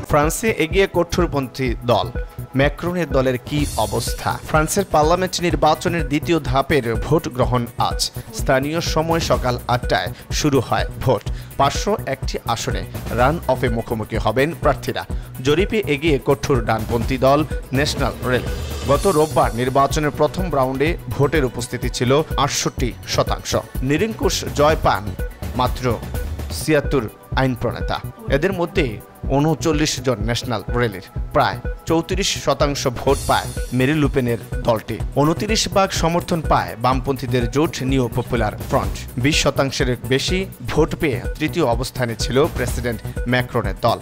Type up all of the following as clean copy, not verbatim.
ফ্রান্সে এগিয়ে কঠোরপন্থী দল, ম্যাক্রনের দলের কি অবস্থা? ফ্রান্সের পার্লামেন্ট নির্বাচনের দ্বিতীয় ধাপের ভোট গ্রহণ আজ। স্থানীয় সময় সকাল 8টায় শুরু হয় ভোট। 501টি আসনে রান অফে মুখোমুখি হবেন প্রার্থীরা। জরিপে এগিয়ে কঠোর ডানপন্থী দল ন্যাশনাল রেলি। গত রোববার নির্বাচনের প্রথম রাউন্ডে ভোটের উপস্থিতি ছিল 68%। নিরঙ্কুশ জয় পান মাত্র 76 আইন প্রণেতা। এদের মধ্যে 39 জন ন্যাশনাল রেলির। প্রায় 34% ভোট পায় মেরিন লুপেনের দলটি। 29% সমর্থন পায় বামপন্থীদের জোট নিউ পপুলার ফ্রন্ট। 20% বেশি ভোট পেয়ে তৃতীয় অবস্থানে ছিল প্রেসিডেন্ট ম্যাক্রনের দল।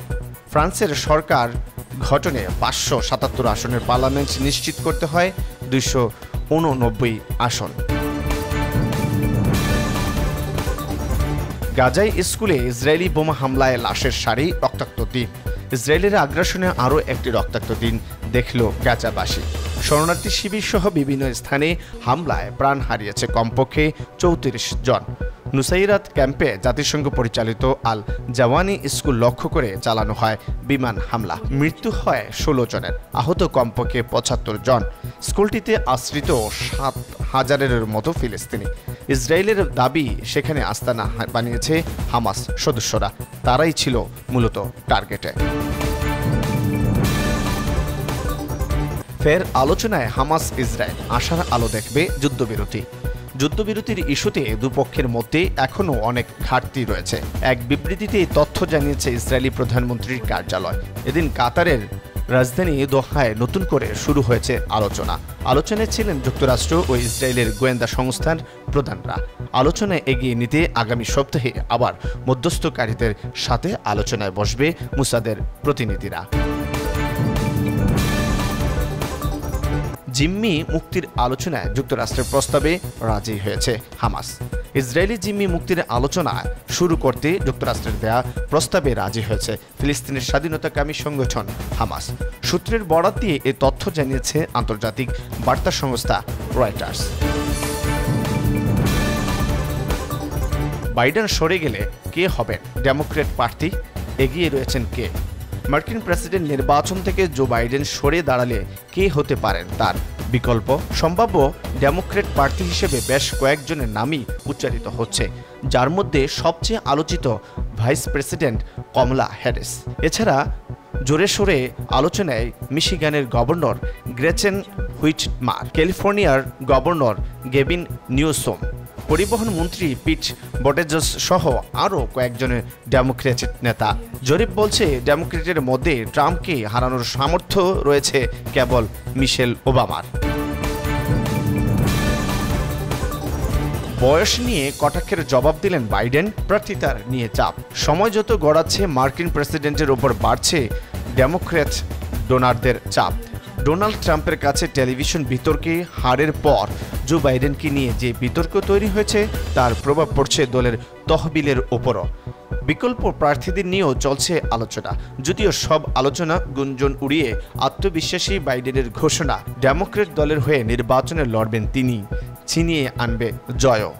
ফ্রান্সের সরকার গঠনে 577 আসনের পার্লামেন্ট নিশ্চিত করতে হয় 289 আসন। গাজায় স্কুলে ইসরায়েলি বোমা হামলায় লাশের সারি, রক্তাক্ত দিন। ইসরায়েলের আগ্রাসনে আরও একটি রক্তাক্ত দিন দেখল গাজাবাসী। শরণার্থী শিবির সহ বিভিন্ন স্থানে হামলায় প্রাণ হারিয়েছে কমপক্ষে 34 জন। নুসাইরাত ক্যাম্পে জাতিসংঘ পরিচালিত আল জাওয়ানি স্কুল লক্ষ্য করে চালানো হয় বিমান হামলা। মৃত্যু হয় 16 জনের, আহত কমপক্ষে 75 জন। স্কুলটিতে আশ্রিত 7,000-এর মতো ফিলিস্তিনি। ইসরায়েলের দাবি সেখানে আস্তানা বানিয়েছে হামাস সদস্যরা। তারাই ছিল মূলত টার্গেটে। ফের আলোচনায় হামাস ইসরায়েল, আশার আলো দেখবে যুদ্ধবিরতি। যুদ্ধবিরতির ইস্যুতে দুপক্ষের মধ্যে এখনও অনেক ঘাটতি রয়েছে। এক বিবৃতিতে তথ্য জানিয়েছে ইসরায়েলি প্রধানমন্ত্রীর কার্যালয়। এদিন কাতারের রাজধানী দোহায় নতুন করে শুরু হয়েছে আলোচনা। আলোচনায় ছিলেন যুক্তরাষ্ট্র ও ইসরায়েলের গোয়েন্দা সংস্থার প্রধানরা। আলোচনায় এগিয়ে নিতে আগামী সপ্তাহে আবার মধ্যস্থকারীদের সাথে আলোচনায় বসবে মুসাদের প্রতিনিধিরা। জিম্মি মুক্তির আলোচনায় যুক্তরাষ্ট্রের প্রস্তাবে রাজি হয়েছে হামাস। ইসরায়েলি জিম্মি মুক্তির আলোচনা শুরু করতে যুক্তরাষ্ট্রের দেয়া প্রস্তাবে রাজি হয়েছে ফিলিস্তিনের স্বাধীনতাকামী সংগঠন হামাস। সূত্রের বরাত দিয়ে এ তথ্য জানিয়েছে আন্তর্জাতিক বার্তা সংস্থা রয়টার্স। বাইডেন সরে গেলে কে হবেন ডেমোক্র্যাট প্রার্থী? এগিয়ে রয়েছেন কে? মার্কিন প্রেসিডেন্ট নির্বাচন থেকে জো বাইডেন সরে দাঁড়ালে কে হতে পারেন তার বিকল্প? সম্ভাব্য ডেমোক্র্যাট প্রার্থী হিসেবে বেশ কয়েকজনের নামই উচ্চারিত হচ্ছে, যার মধ্যে সবচেয়ে আলোচিত ভাইস প্রেসিডেন্ট কমলা হ্যারিস। এছাড়া জোরে সোরে আলোচনায় মিশিগানের গভর্নর গ্রেচেন হুইটমার, ক্যালিফোর্নিয়ার গভর্নর গেভিন নিউসোম, পরিবহন মন্ত্রী পিট বুটিজেজ সহ আরও কয়েকজনের ডেমোক্র্যাট নেতা। জরিপ বলছে ডেমোক্র্যাটের মধ্যে ট্রাম্পকে হারানোর সামর্থ্য রয়েছে কেবল মিশেল ওবামার। বয়স নিয়ে কটাক্ষের জবাব দিলেন বাইডেন। প্রার্থিতার নিয়ে চাপ। সময় যত গড়াচ্ছে মার্কিন প্রেসিডেন্টের ওপর বাড়ছে ডেমোক্র্যাট ডোনারদের চাপ। ডোনাল্ড ট্রাম্পের কাছে টেলিভিশন বিতর্কে হারের পর জো বাইডেনকে নিয়ে যে বিতর্ক তৈরি হয়েছে তার প্রভাব পড়ছে দলের তহবিলের ওপরও। বিকল্প প্রার্থীদের নিয়েও চলছে আলোচনা, যদিও সব আলোচনা গুঞ্জন উড়িয়ে আত্মবিশ্বাসী বাইডেনের ঘোষণা ডেমোক্র্যাট দলের হয়ে নির্বাচনে লড়বেন তিনি, ছিনিয়ে আনবে জয়ও।